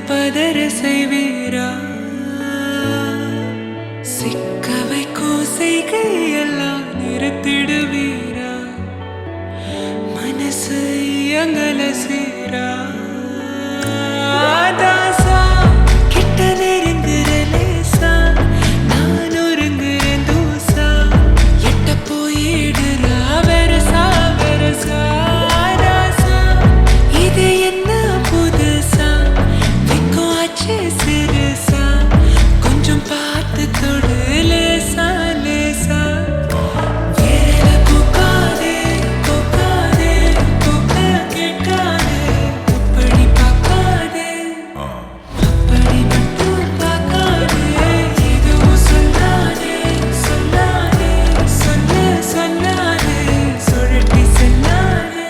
பதற செய்வீரா சிக்கவை கோசைகை எல்லாம் நிறுத்திடுவீரா மனசு எங்கள சீரா தாசா கிட்ட நெருங்குற லேசா நான் ஒருங்குறேன் தூசா எட்ட போயிடுறா வெரசா வெரசா ராசா இது என்ன புதுசா விக்கோ ஆச்சு சிறுசா கொஞ்சம் பார்த்து தொடு லேசா லேசா வேற பூக்காதே பூக்காதே பூக்க கேட்காதே இப்படி பார்க்காதே அப்படி மட்டும் பார்க்காதே எதுவும் சொல்லாதே சொல்லாதே சொல்ல சொல்லாதே சுழட்டி செல்லாதே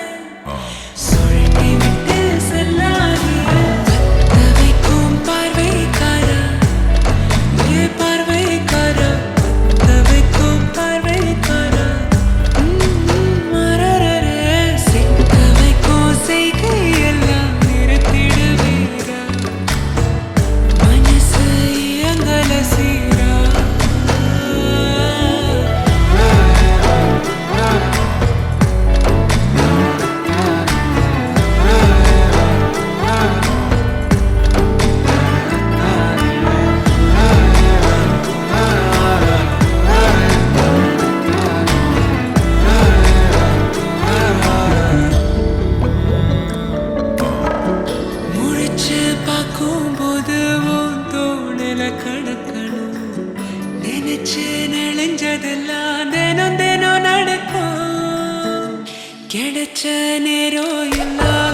சுழட்டி விட்டு செல்லாதே பத்த வைக்கும் பார்வைக்காரா பார்வைக்காரா பத்த வைக்கும் பார்வைக்காரா மரரரே சிக்க வைக்கும் செய்கை எல்லாம் நிறுத்திடுவீரா மனசு எங்கள சீரா முழிச்சு பார்க்கும்போது உன் தோணில கடக்கணும் நினைச்சு நெளிஞ்சதெல்லாம் தினம் தினம் நடக்கும் கிடைச்ச நேரம் எல்லாம்